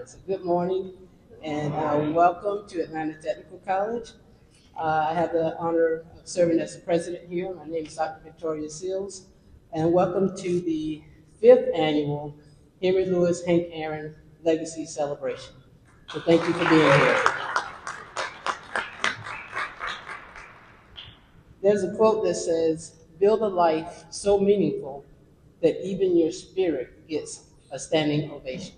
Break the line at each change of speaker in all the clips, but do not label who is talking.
So good morning and welcome to Atlanta Technical College. I have the honor of serving as the president here. My name is Dr. Victoria Seals, and welcome to the fifth annual Henry Louis Hank Aaron Legacy Celebration. So thank you for being here. There's a quote that says, "Build a life so meaningful that even your spirit gets a standing ovation."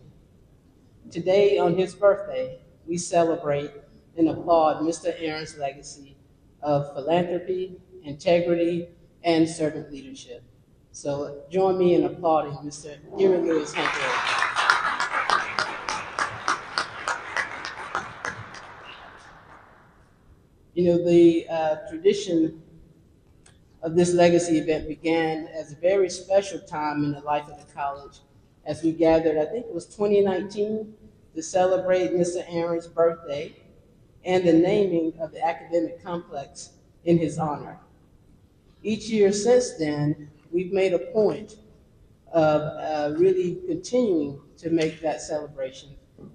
Today, on his birthday, we celebrate and applaud Mr. Aaron's legacy of philanthropy, integrity, and servant leadership. So join me in applauding Mr. Henry Louis Hank Aaron. You know, the tradition of this legacy event began as a very special time in the life of the college as we gathered, I think it was 2019, to celebrate Mr. Aaron's birthday and the naming of the academic complex in his honor. Each year since then, we've made a point of really continuing to make that celebration,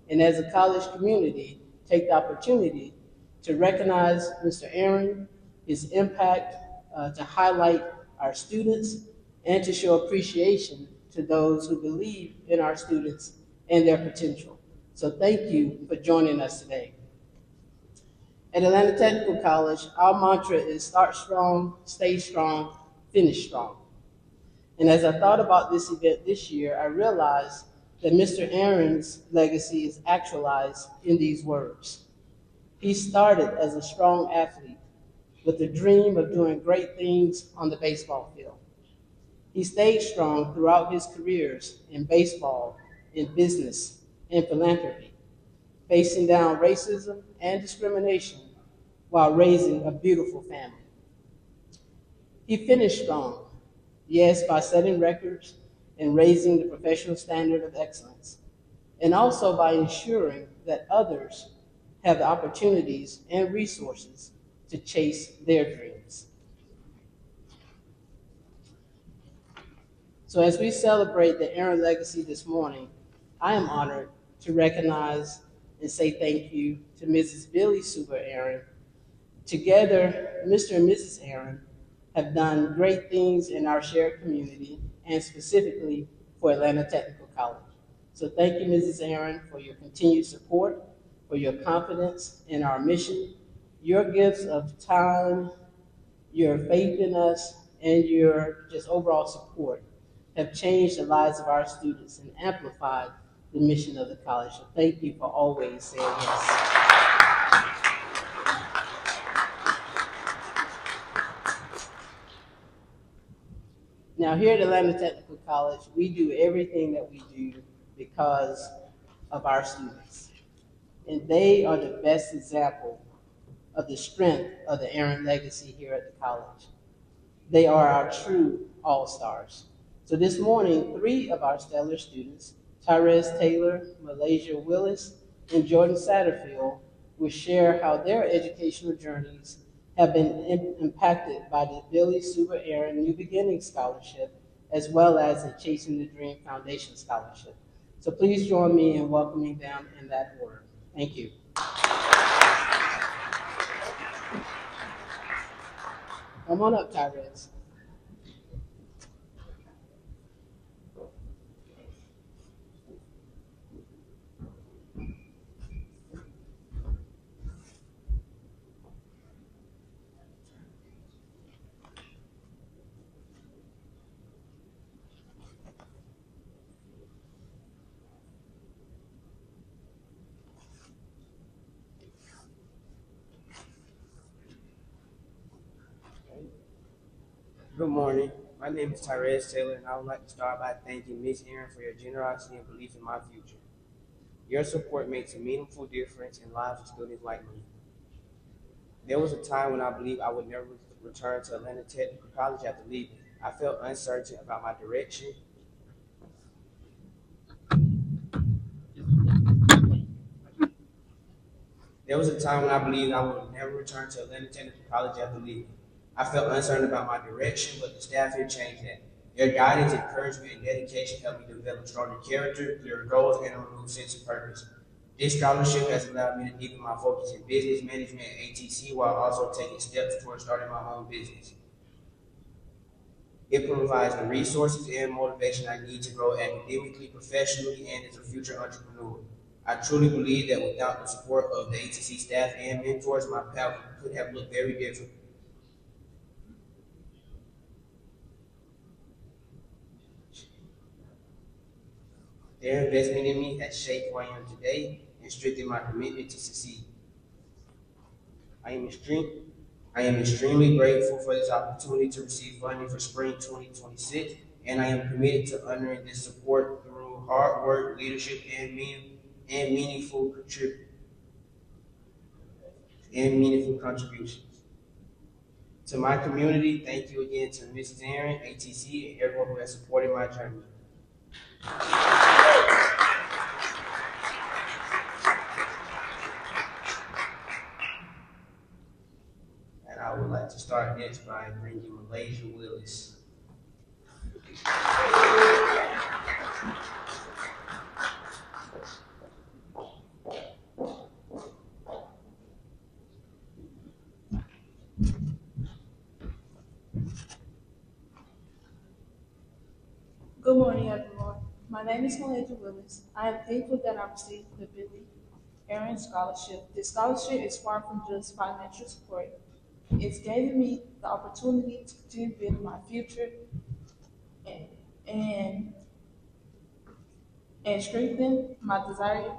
and as a college community, take the opportunity to recognize Mr. Aaron, his impact, to highlight our students, and to show appreciation to those who believe in our students and their potential. So thank you for joining us today. At Atlanta Technical College, our mantra is start strong, stay strong, finish strong. And as I thought about this event this year, I realized that Mr. Aaron's legacy is actualized in these words. He started as a strong athlete with the dream of doing great things on the baseball field. He stayed strong throughout his careers in baseball, in business, and philanthropy, facing down racism and discrimination while raising a beautiful family. He finished strong, yes, by setting records and raising the professional standard of excellence, and also by ensuring that others have the opportunities and resources to chase their dreams. So as we celebrate the Aaron legacy this morning, I am honored to recognize and say thank you to Mrs. Billy Suber Aaron. Together, Mr. and Mrs. Aaron have done great things in our shared community and specifically for Atlanta Technical College. So thank you, Mrs. Aaron, for your continued support, for your confidence in our mission, your gifts of time, your faith in us, and your just overall support have changed the lives of our students and amplified the mission of the college. So thank you for always saying yes. Now here at Atlanta Technical College, we do everything that we do because of our students. And they are the best example of the strength of the Aaron legacy here at the college. They are our true all-stars. So this morning, 3 of our stellar students, Tyrese Taylor, Malaysia Willis, and Jordan Satterfield, will share how their educational journeys have been impacted by the Billy Suber Aaron New Beginnings Scholarship, as well as the Chasing the Dream Foundation Scholarship. So please join me in welcoming them in that order. Thank you. Come on up, Tyrese.
Good morning. My name is Tyrese Taylor, and I would like to start by thanking Ms. Aaron for your generosity and belief in my future. Your support makes a meaningful difference in lives of students like me. There was a time when I believed I would never return to Atlanta Technical College after leaving. I felt uncertain about my direction. There was a time when I believed I would never return to Atlanta Technical College after leaving. I felt uncertain about my direction, but the staff here changed that. Your guidance, encouragement, and dedication helped me develop stronger character, clearer goals, and a renewed sense of purpose. This scholarship has allowed me to deepen my focus in business management at ATC while also taking steps towards starting my own business. It provides the resources and motivation I need to grow academically, professionally, and as a future entrepreneur. I truly believe that without the support of the ATC staff and mentors, my path could have looked very different. Their investment in me has shaped who I am today and strengthened my commitment to succeed. I am extremely grateful for this opportunity to receive funding for spring 2026, and I am committed to honoring this support through hard work, leadership, and meaningful contributions. To my community, thank you again to Mrs. Aaron, ATC, and everyone who has supported my journey. And I would like to start next by bringing Malaysia Willis.
Good morning, everyone. My name is Malaysia Willis. I am thankful that I received the Billy Aaron Scholarship. This scholarship is far from just financial support. It's given me the opportunity to continue building my future and, and strengthen my desire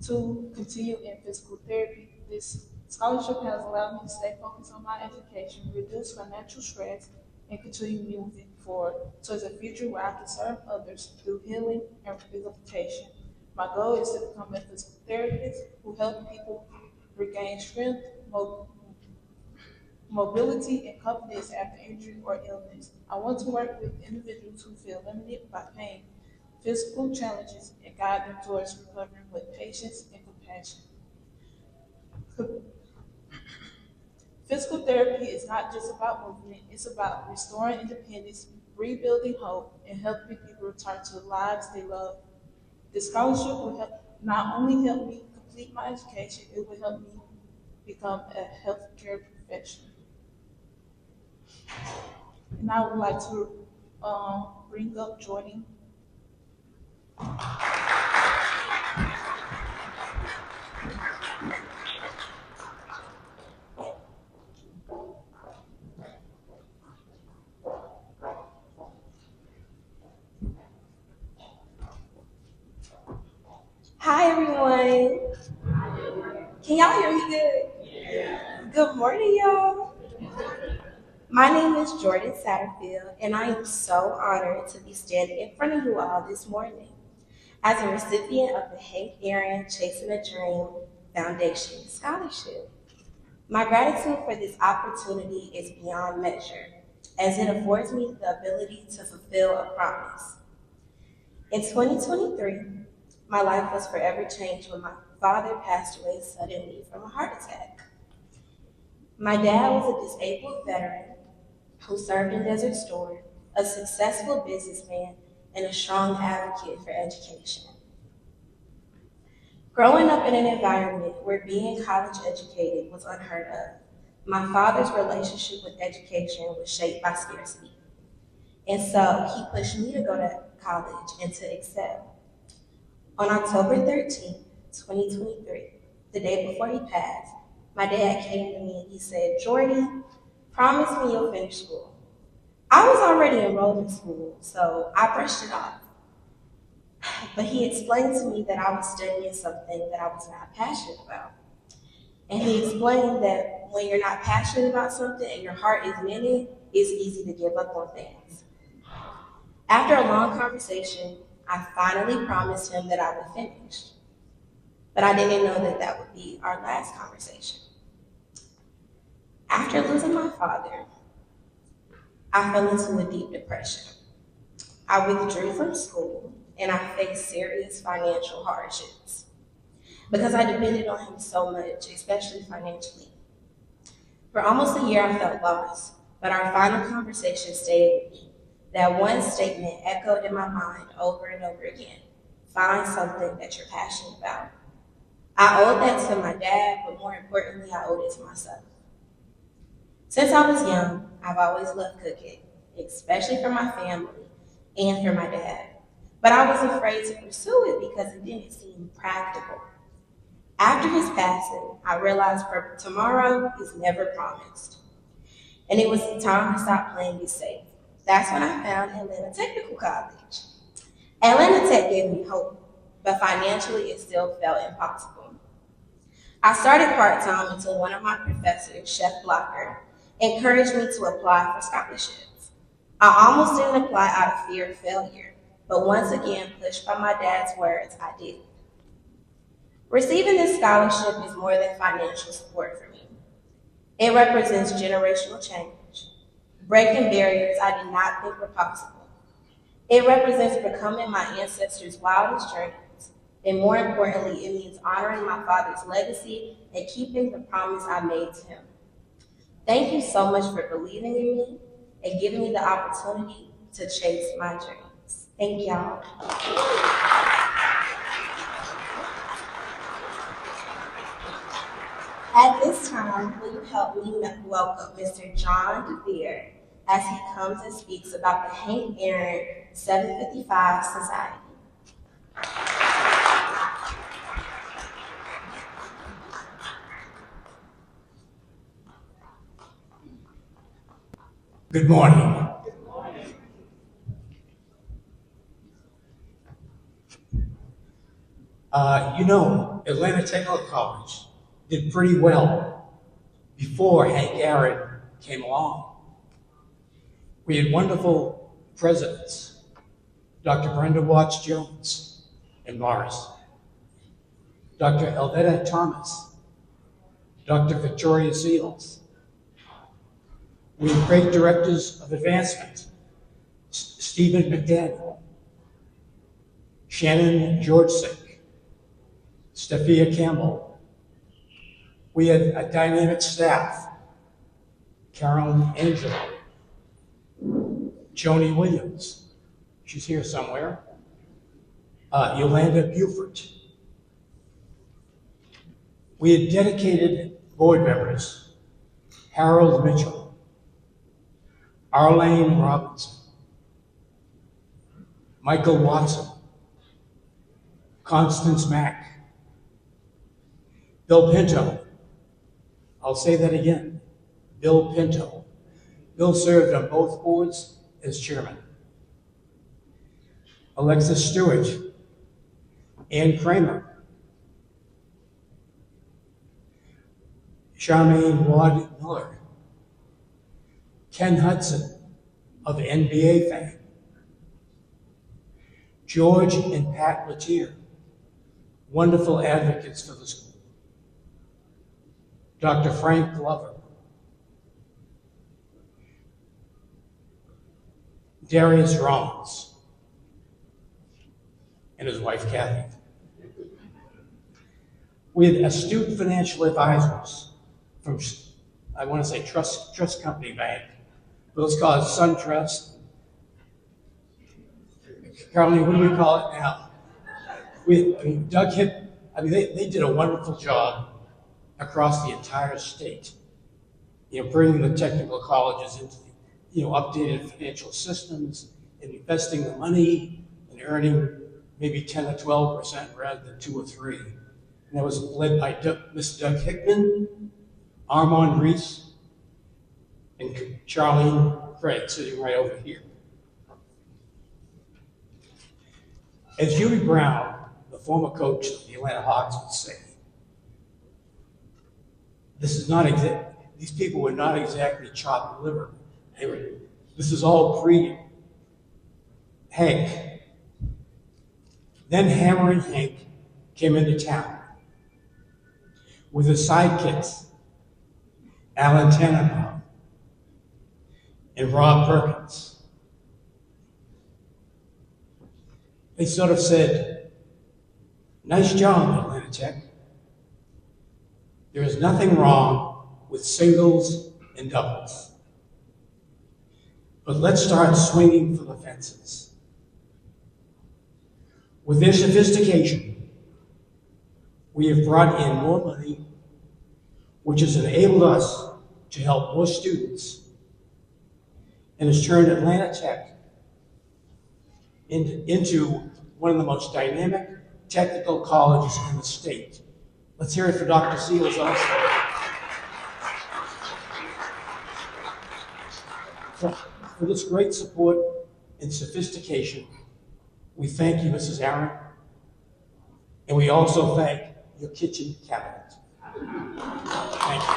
to continue in physical therapy. This scholarship has allowed me to stay focused on my education, reduce financial stress, and continue moving forward towards a future where I can serve others through healing and rehabilitation. My goal is to become a physical therapist who helps people regain strength, mobility, and confidence after injury or illness. I want to work with individuals who feel limited by pain, physical challenges, and guide them towards recovering with patience and compassion. Physical therapy is not just about movement, it's about restoring independence, rebuilding hope, and helping people return to the lives they love. This scholarship will not only help me complete my education, it will help me become a healthcare professional. And I would like to bring up Jordan.
Hi everyone. Can y'all hear me good? Good morning, y'all. My name is Jordan Satterfield, and I am so honored to be standing in front of you all this morning as a recipient of the Hank Aaron Chasing a Dream Foundation Scholarship. My gratitude for this opportunity is beyond measure, as it affords me the ability to fulfill a promise. In 2023, my life was forever changed when my father passed away suddenly from a heart attack. My dad was a disabled veteran who served in Desert Storm, a successful businessman, and a strong advocate for education. Growing up in an environment where being college educated was unheard of, my father's relationship with education was shaped by scarcity. And so he pushed me to go to college and to excel. On October 13th, 2023, the day before he passed, my dad came to me and he said, "Jordy, promise me you'll finish school." I was already enrolled in school, so I brushed it off. But he explained to me that I was studying something that I was not passionate about. And he explained that when you're not passionate about something and your heart isn't in it, it's easy to give up on things. After a long conversation, I finally promised him that I would finish. But I didn't know that that would be our last conversation. After losing my father, I fell into a deep depression. I withdrew from school and I faced serious financial hardships because I depended on him so much, especially financially. For almost a year, I felt lost, but our final conversation stayed with me. That one statement echoed in my mind over and over again: find something that you're passionate about. I owed that to my dad, but more importantly, I owed it to myself. Since I was young, I've always loved cooking, especially for my family and for my dad. But I was afraid to pursue it because it didn't seem practical. After his passing, I realized tomorrow is never promised. And it was time to stop playing it safe. That's when I found Atlanta Technical College. Atlanta Tech gave me hope, but financially it still felt impossible. I started part-time until one of my professors, Chef Blocker, encouraged me to apply for scholarships. I almost didn't apply out of fear of failure, but once again, pushed by my dad's words, I did. Receiving this scholarship is more than financial support for me. It represents generational change, breaking barriers I did not think were possible. It represents becoming my ancestors' wildest dreams, and more importantly, it means honoring my father's legacy and keeping the promise I made to him. Thank you so much for believing in me and giving me the opportunity to chase my dreams. Thank y'all. At this time, will you help me welcome Mr. John DeVere as he comes and speaks about the Hank Aaron 755 Society.
Good morning. Atlanta Technical College did pretty well before Hank Aaron came along. We had wonderful presidents, Dr. Brenda Watts Jones and Morris, Dr. Elvetta Thomas, Dr. Victoria Seals. We had great directors of advancement, Stephen McDaniel, Shannon Georgesick, Stephia Campbell. We had a dynamic staff, Carolyn Angelo, Joni Williams, she's here somewhere, Yolanda Buford. We had dedicated board members, Harold Mitchell, Arlene Robinson, Michael Watson, Constance Mack, Bill Pinto. I'll say that again, Bill Pinto. Bill served on both boards as chairman. Alexis Stewart, Ann Kramer, Charmaine Ward Miller, Ken Hudson of NBA fame, George and Pat Latier, wonderful advocates for the school, Dr. Frank Glover, Darius Rollins, and his wife Kathy. We had astute financial advisors from, I want to say Trust Company Bank, but let's call it SunTrust. Caroline, what do we call it now? Doug Hip, they did a wonderful job across the entire state, bringing the technical colleges into updated financial systems and investing the money and earning maybe 10 or 12% rather than 2 or 3. And that was led by Mr. Doug Hickman, Armand Reese, and Charlene Craig, sitting right over here. As Huey Brown, the former coach of the Atlanta Hawks, would say, these people were not exactly chopped liver. This is all pre-Hank. Then Hammer and Hank came into town with his sidekicks, Alan Tannenbaum and Rob Perkins. They sort of said, nice job, Atlanta Tech. There is nothing wrong with singles and doubles. But let's start swinging for the fences. With their sophistication, we have brought in more money, which has enabled us to help more students and has turned Atlanta Tech into one of the most dynamic technical colleges in the state. Let's hear it for Dr. Seals also. For this great support and sophistication, we thank you, Mrs. Aaron, and we also thank your kitchen cabinet. Thank you.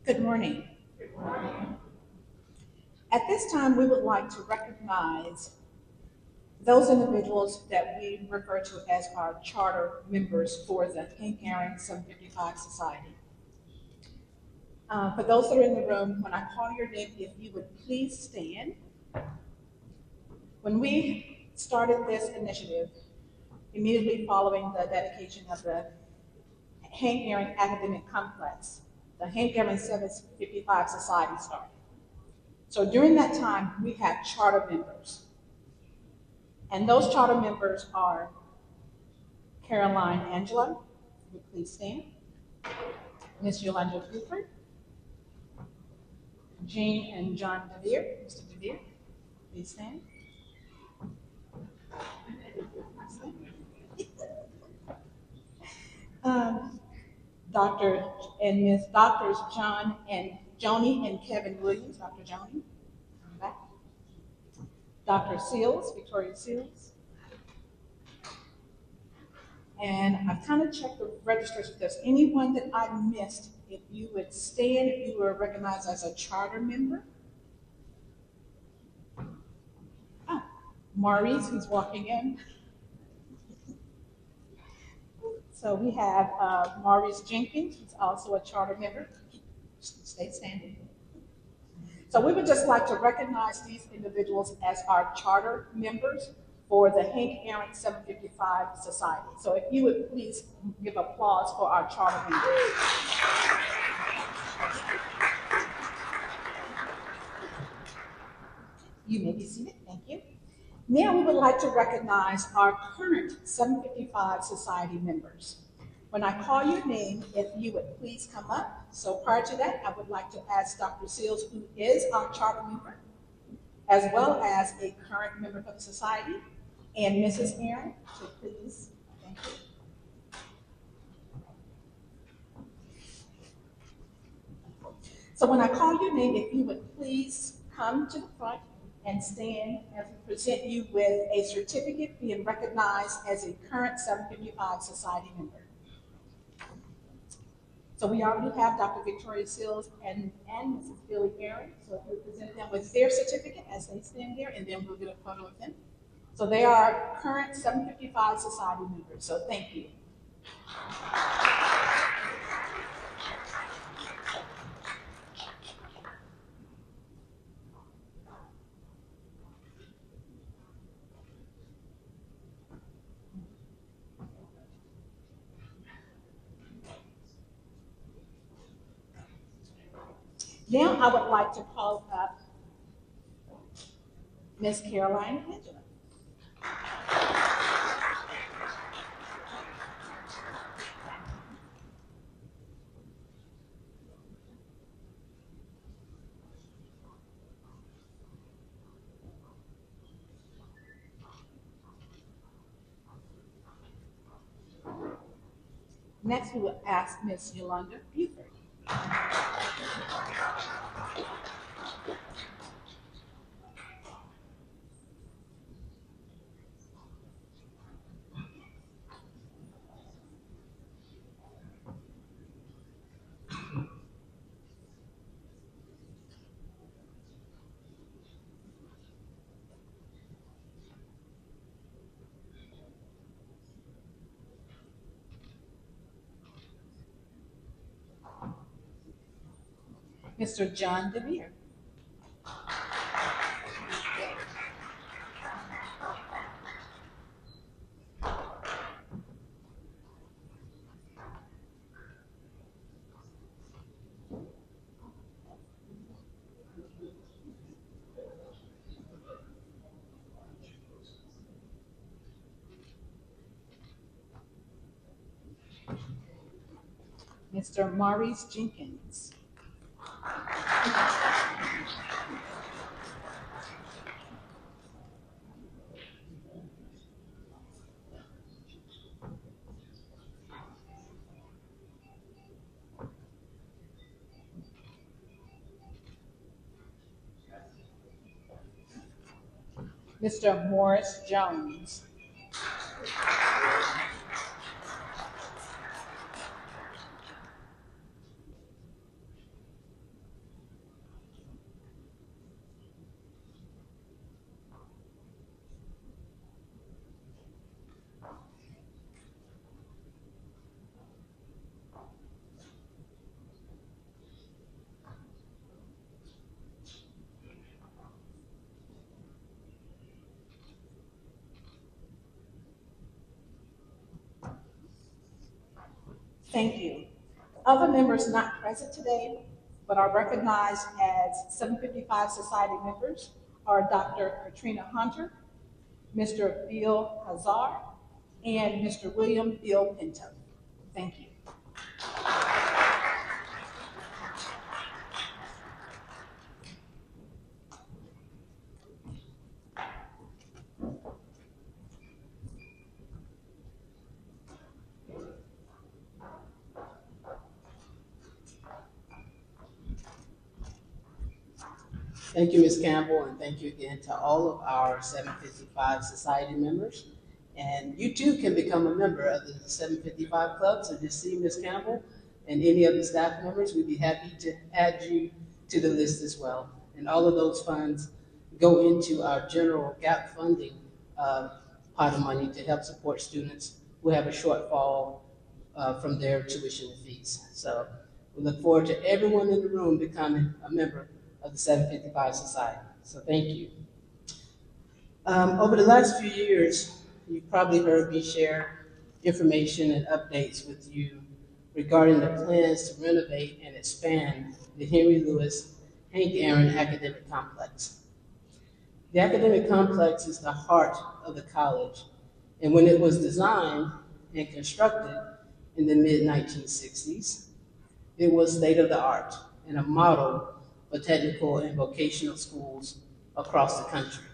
Good morning. At this time, we would like to recognize those individuals that we refer to as our charter members for the Hank Aaron 755 Society. For those that are in the room, when I call your name, if you would please stand. When we started this initiative, immediately following the dedication of the Hank Aaron Academic Complex, the Hank Aaron 755 Society started. So during that time, we had charter members. And those charter members are Caroline Angela, would you please stand? Miss Yolanda Buford, Jean and John DeVere, Mr. DeVere, please stand. Dr. and Miss Doctors John and Joni and Kevin Williams, Dr. Joni, back. Dr. Seals, Victoria Seals. And I've kind of checked the registers if there's anyone that I missed. If you would stand, if you were recognized as a charter member. Ah, Maurice, who's walking in. So we have Maurice Jenkins, who's also a charter member. Stay standing. So we would just like to recognize these individuals as our charter members for the Hank Aaron 755 Society. So if you would please give applause for our charter members. You may be seated, thank you. Now we would like to recognize our current 755 Society members. When I call your name, if you would please come up. So prior to that, I would like to ask Dr. Seals, who is our charter member, as well as a current member of the society, and Mrs. Aaron, to please, thank you. So when I call your name, if you would please come to the front and stand as we present you with a certificate being recognized as a current 755 Society member. So we already have Dr. Victoria Seals and Mrs. Billy Aaron. So if we present them with their certificate as they stand there, and then we'll get a photo of them. So they are current 755 Society members. So thank you. Now I would like to call up Miss Caroline Angela. Next, we will ask Miss Yolanda Buford. Mr. John DeVere. Mr. Maurice Jenkins. Mr. Morris Jones. Thank you. Other members not present today, but are recognized as 755 Society members are Dr. Katrina Hunter, Mr. Bill Hazar, and Mr. William Bill Pinto. Thank you.
Thank you, Ms. Campbell, and thank you again to all of our 755 Society members. And you too can become a member of the 755 Club, so just see Ms. Campbell and any of the staff members. We'd be happy to add you to the list as well. And all of those funds go into our general gap funding pot of money to help support students who have a shortfall from their tuition and fees. So we look forward to everyone in the room becoming a member of the 755 Society. So thank you. Over the last few years, you've probably heard me share information and updates with you regarding the plans to renovate and expand the Henry Louis Hank Aaron Academic Complex. The academic complex is the heart of the college, and when it was designed and constructed in the mid-1960s, it was state-of-the-art and a model for technical and vocational schools across the country.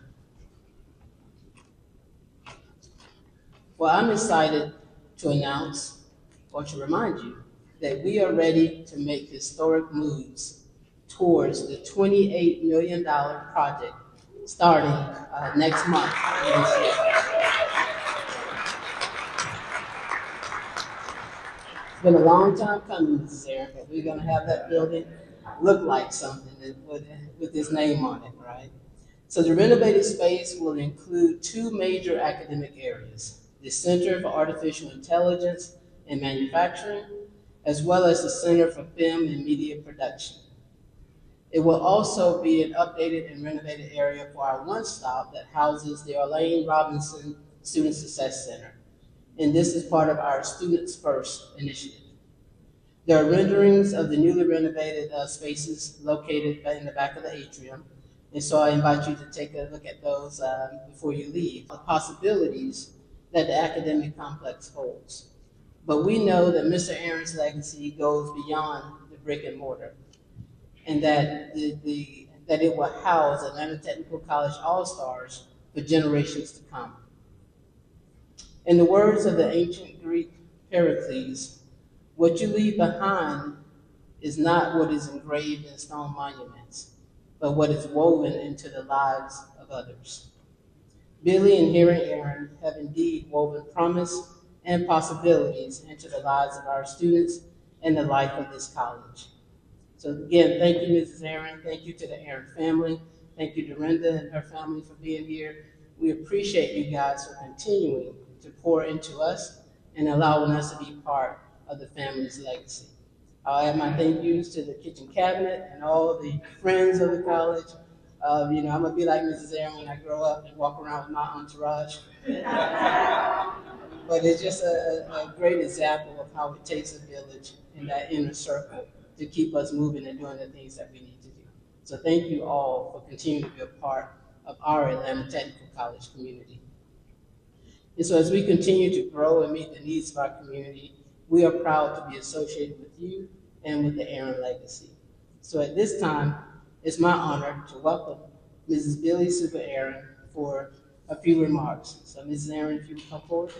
Well, I'm excited to announce or to remind you that we are ready to make historic moves towards the $28 million project starting next month. It's been a long time coming, Mrs. Aaron, but we're gonna have that building look like something with his name on it, right? So the renovated space will include two major academic areas: the Center for Artificial Intelligence and Manufacturing, as well as the Center for Film and Media Production. It will also be an updated and renovated area for our one-stop that houses the Elaine Robinson Student Success Center. And this is part of our Students First initiative. There are renderings of the newly renovated spaces located in the back of the atrium. And so I invite you to take a look at those before you leave, the possibilities that the academic complex holds. But we know that Mr. Aaron's legacy goes beyond the brick and mortar, and that that it will house Atlanta Technical College All-Stars for generations to come. In the words of the ancient Greek Pericles, what you leave behind is not what is engraved in stone monuments, but what is woven into the lives of others. Billy and Harry Aaron have indeed woven promise and possibilities into the lives of our students and the life of this college. So again, thank you, Mrs. Aaron. Thank you to the Aaron family. Thank you, Dorinda and her family, for being here. We appreciate you guys for continuing to pour into us and allowing us to be part of the family's legacy. I'll add my thank yous to the kitchen cabinet and all the friends of the college. You know, I'm gonna be like Mrs. Aaron when I grow up and walk around with my entourage. But it's just a great example of how it takes a village in that inner circle to keep us moving and doing the things that we need to do. So thank you all for continuing to be a part of our Atlanta Technical College community. And so as we continue to grow and meet the needs of our community, we are proud to be associated with you and with the Aaron legacy. So at this time, it's my honor to welcome Mrs. Billy Super Aaron for a few remarks. So Mrs. Aaron, if you would come forward.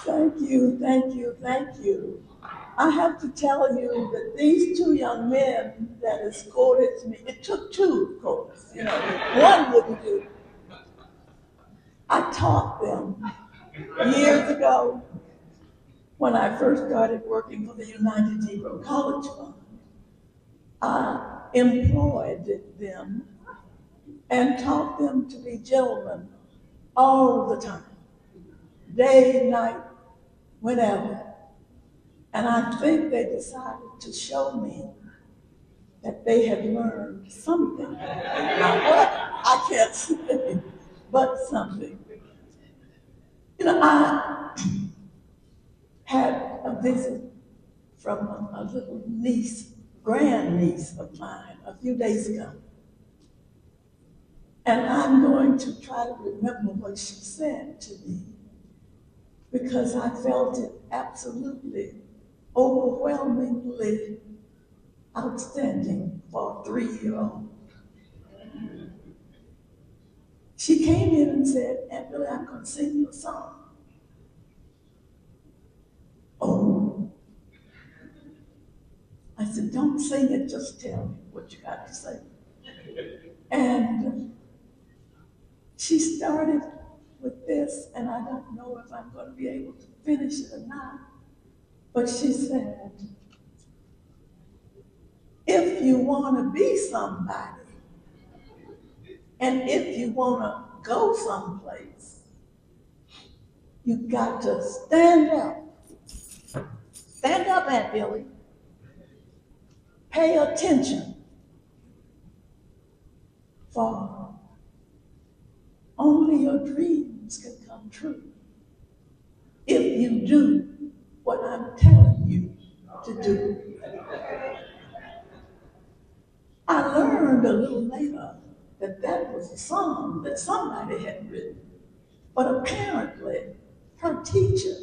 Thank you, thank you, thank you. I have to tell you that these two young men that escorted me, it took two, of course, you know, one wouldn't do. I taught them years ago when I first started working for the United Negro College Fund. I employed them and taught them to be gentlemen all the time, day, night, whenever. And I think they decided to show me that they had learned something. Now what, I can't say, but something. You know, I had a visit from a little niece, grandniece of mine, a few days ago. And I'm going to try to remember what she said to me, because I felt it absolutely, overwhelmingly outstanding for a 3-year-old. She came in and said, "Aunt Billy, I'm going to sing you a song." Oh. I said, "Don't sing it, just tell me what you got to say." And she started with this, and I don't know if I'm going to be able to finish it or not, but she said, "If you want to be somebody, and if you want to go someplace, you got to stand up. Stand up, Aunt Billy. Pay attention. For only your dreams can come true if you do what I'm telling you to do." I learned a little later that that was a song that somebody had written, but apparently her teacher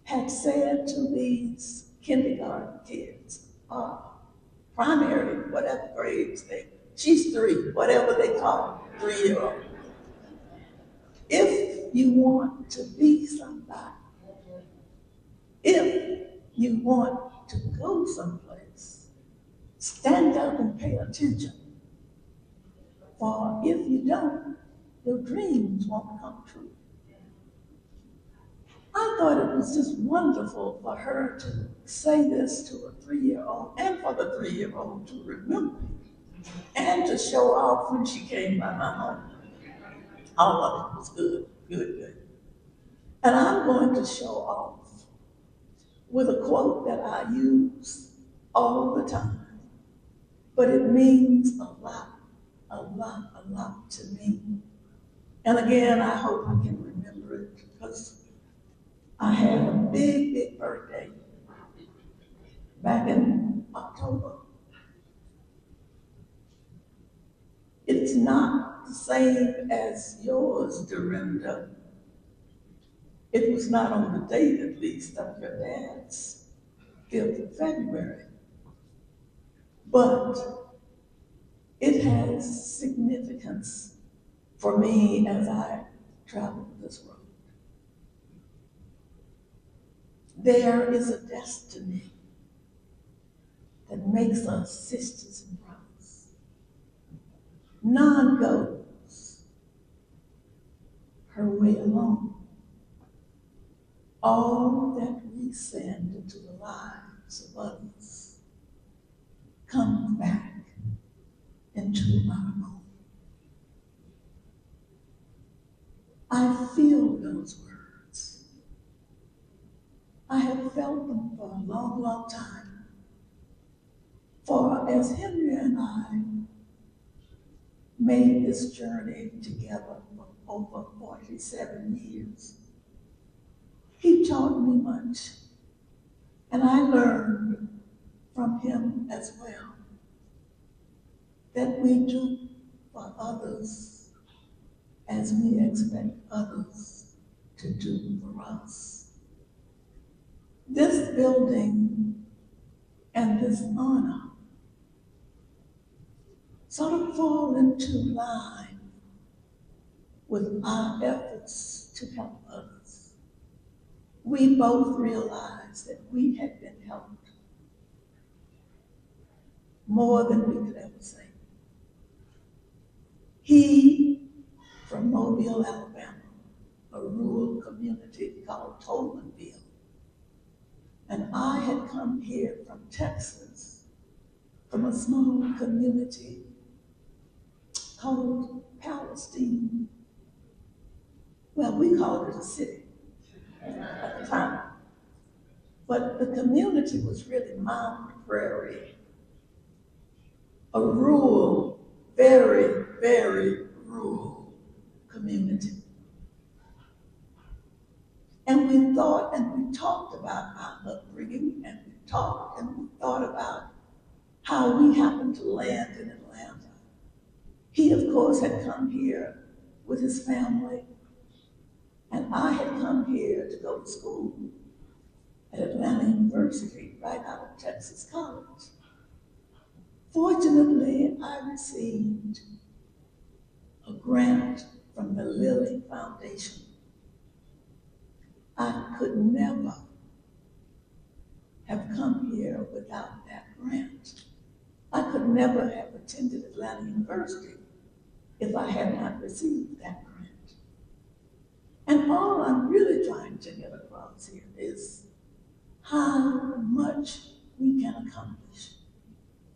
had said to these kindergarten kids, primary, whatever grades she's 3, whatever they call 3-year-old. If you want to be somebody, if you want to go someplace, stand up and pay attention. For if you don't, your dreams won't come true. I thought it was just wonderful for her to say this to a 3-year-old, and for the 3-year-old to remember, and to show off when she came by my home. All of it was good, good, good. And I'm going to show off with a quote that I use all the time, but it means a lot, a lot, a lot to me. And again, I hope I can remember it, because I had a big, big birthday back in October. It's not the same as yours, Dorinda. It was not on the date, at least, of your dad's 5th of February. But it has significance for me as I travel this road. There is a destiny that makes us sisters and brothers. None goes all that we send into the lives of others comes back into our own. I feel those words. I have felt them for a long, long time. For as Henry and I made this journey together for over 47 years, he taught me much, and I learned from him as well that we do for others as we expect others to do for us. This building and this honor sort of fall into line with our efforts to help others. We both realized that we had been helped more than we could ever say. He, from Mobile, Alabama, a rural community called Tolmanville, and I had come here from Texas, from a small community called Palestine. Well, we called it a city at the time. But the community was really Mount Prairie, a rural, very, very rural community. And we thought and we talked about our upbringing, and we talked and we thought about how we happened to land in Atlanta. He, of course, had come here with his family, and I had come here to go to school at Atlanta University, right out of Texas College. Fortunately, I received a grant from the Lilly Foundation. I could never have come here without that grant. I could never have attended Atlanta University if I had not received that grant. And all I'm really trying to get across here is how much we can accomplish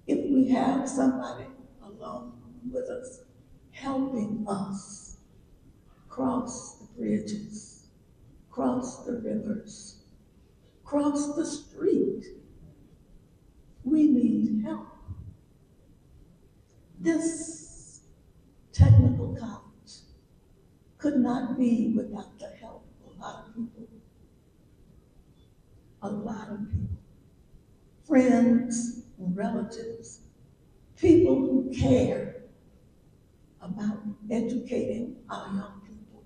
if we have somebody along with us, helping us cross the bridges, cross the rivers, cross the street. We need help. This technical college could not be without the help of a lot of people. A lot of people. Friends and relatives, people who care about educating our young people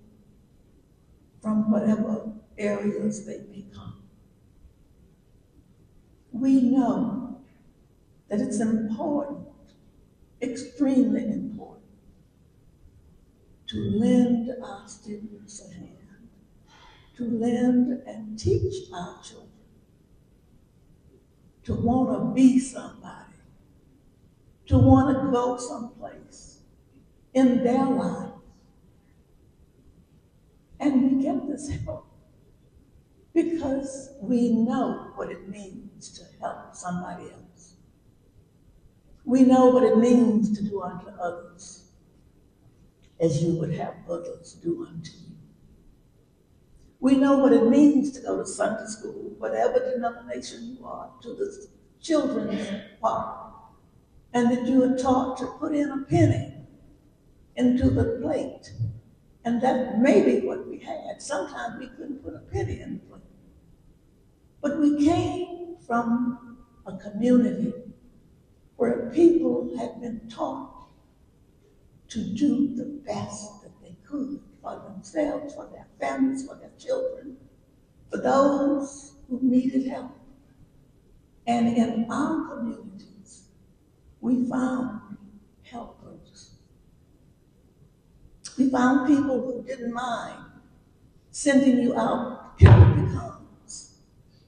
from whatever areas they may come. We know that it's important, extremely important, to lend our students a hand, to lend and teach our children, to want to be somebody, to want to go someplace in their life. And we get this help because we know what it means to help somebody else. We know what it means to do unto others as you would have others do unto you. We know what it means to go to Sunday school, whatever denomination you are, to the children's park, and that you are taught to put in a penny into the plate. And that may be what we had. Sometimes we couldn't put a penny in the plate. But we came from a community where people had been taught to do the best that they could for themselves, for their families, for their children, for those who needed help. And in our communities, we found helpers. We found people who didn't mind sending you out to pick the pecans.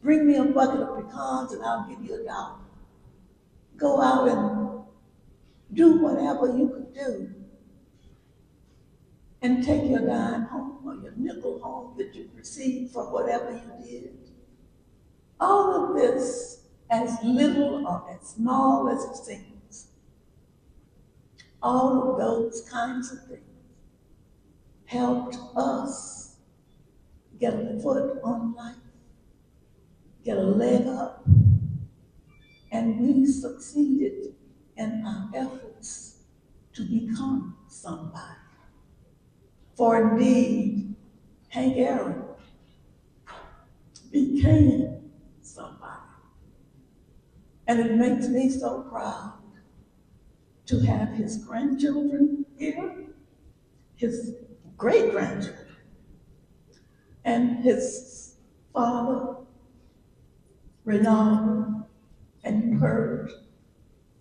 Bring me a bucket of pecans and I'll give you $1. Go out and do whatever you could do. and take your dime home or your nickel home that you received for whatever you did. All of this, as little or as small as it seems, all of those kinds of things helped us get a foot on life, get a leg up, and we succeeded in our efforts to become somebody. For indeed, Hank Aaron became somebody. And it makes me so proud to have his grandchildren here, his great-grandchildren, and his father, Renald, and you heard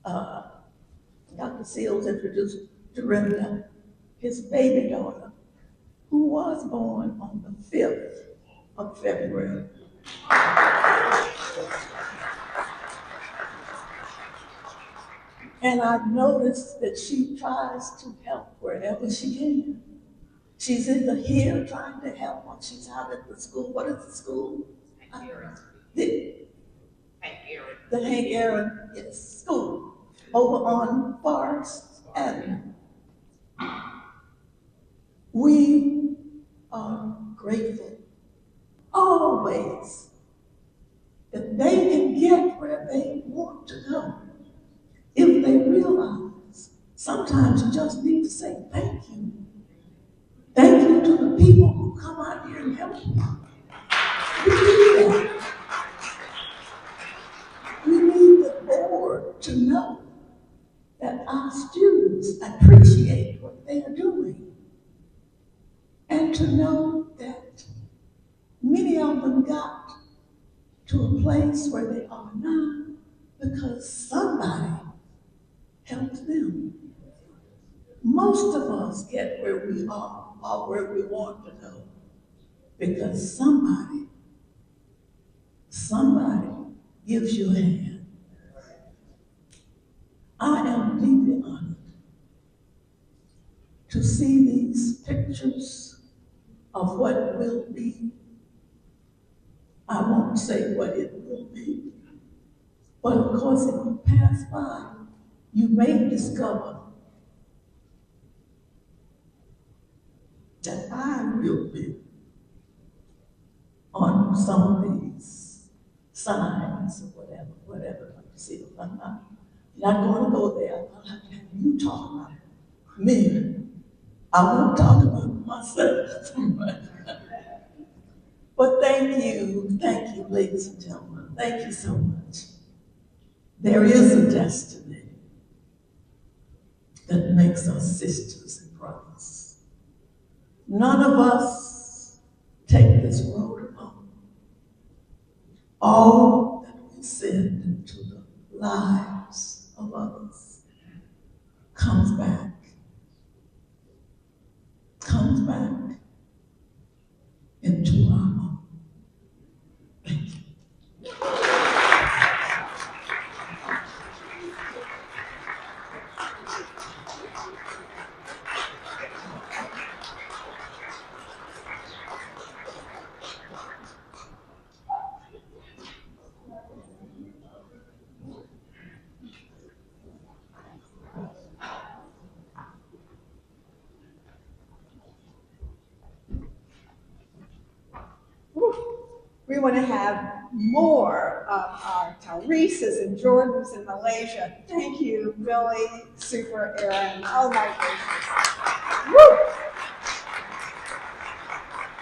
Dr. Seals introduced Dorinda, his baby daughter, who was born on the 5th of February. And I've noticed that she tries to help wherever she can. She's either here trying to help or she's out at the school. What is the school? Hank Aaron. The Hank Aaron, yes, school over on Forest Avenue. We are grateful always that they can get where they want to go if they realize sometimes you just need to say thank you. Thank you to the people who come out here and help you. We need that. We need the board to know that our students appreciate what they are doing, and to know that many of them got to a place where they are now because somebody helped them. Most of us get where we are or where we want to go because somebody gives you a hand. I am deeply honored to see these pictures of what will be. I won't say what it will be, but of course if you pass by, you may discover that I will be on some of these signs or whatever. You see, I'm not going to go there. I'll have to have you talk about me. I won't talk about myself. But thank you, ladies and gentlemen. Thank you so much. There is a destiny that makes us sisters and brothers. None of us take this road alone. All that we send into the lives of others comes back into our own. Thank you.
We want to have more of our Tyreses and Jordans in Malaysia. Thank you, Billy, Super Aaron. Oh my goodness.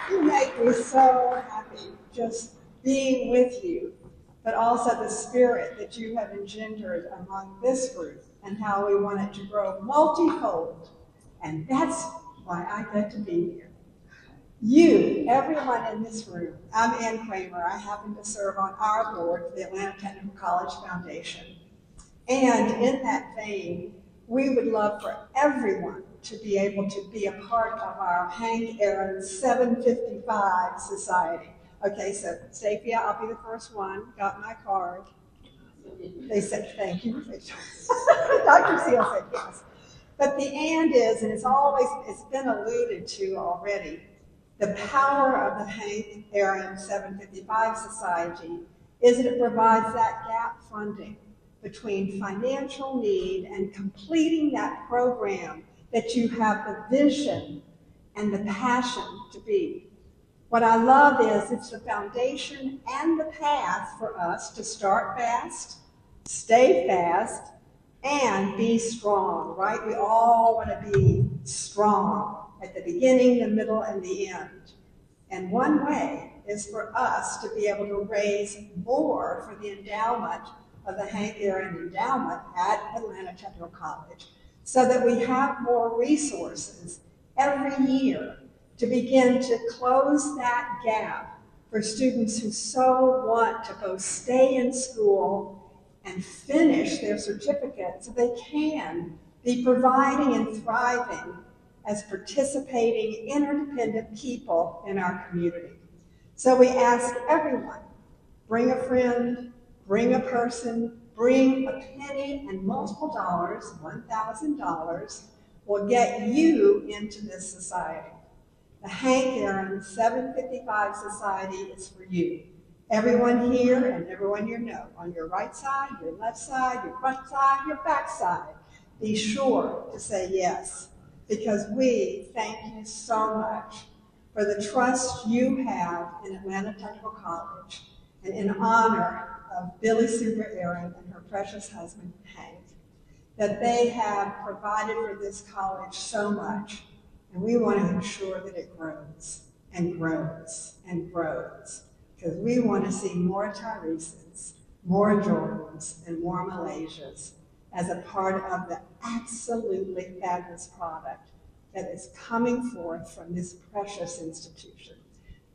Woo! You make me so happy just being with you, but also the spirit that you have engendered among this group and how we want it to grow multifold. And that's why I get to be here. You, everyone in this room, I'm Ann Kramer. I happen to serve on our board for the Atlanta Technical College Foundation. And in that vein, we would love for everyone to be able to be a part of our Hank Aaron 755 Society. Okay, so Staphia, I'll be the first one. Got my card. They said thank you. Dr. Seal said yes.
But the and is, and it's been alluded to already, the power of the Hank Aaron 755 Society is that it provides that gap funding between financial need and completing that program that you have the vision and the passion to be. What I love is it's the foundation and the path for us to start fast, stay fast, and be strong, right? We all want to be strong at the beginning, the middle, and the end. And one way is for us to be able to raise more for the endowment of the Hank Aaron Endowment at Atlanta Technical College so that we have more resources every year to begin to close that gap for students who so want to both stay in school and finish their certificate so they can be providing and thriving as participating interdependent people in our community. So we ask everyone, bring a friend, bring a person, bring a penny and multiple dollars, $1,000, will get you into this society. The Hank Aaron 755 Society is for you. Everyone here and everyone you know, on your right side, your left side, your front side, your back side, be sure to say yes, because we thank you so much for the trust you have in Atlanta Technical College and in honor of Billy Super Aaron and her precious husband, Hank, that they have provided for this college so much, and we want to ensure that it grows and grows and grows, because we want to see more Tyreses, more Jordans, and more Malaysias as a part of the absolutely fabulous product that is coming forth from this precious institution.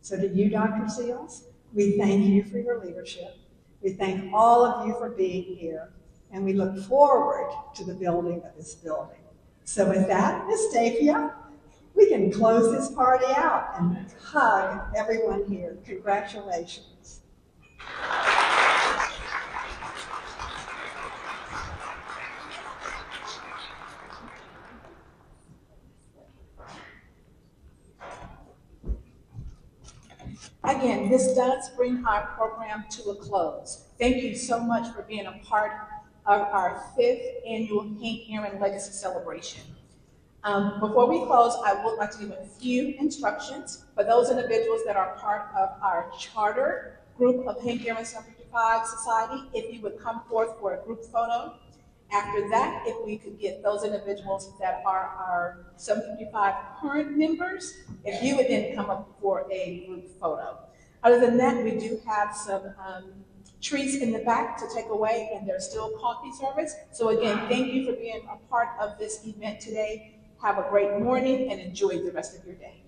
So to you, Dr. Seals, we thank you for your leadership. We thank all of you for being here, and we look forward to the building of this building. So with that, Ms. Stafia, we can close this party out and hug everyone here. Congratulations.
Again, this does bring our program to a close. Thank you so much for being a part of our 5th annual Hank Aaron Legacy Celebration. Before we close, I would like to give a few instructions for those individuals that are part of our charter group of Hank Aaron 755 Society. If you would come forth for a group photo. After that, if we could get those individuals that are our 755 current members, if you would then come up for a group photo. Other than that, we do have some treats in the back to take away, and there's still coffee service. So again, thank you for being a part of this event today. Have a great morning and enjoy the rest of your day.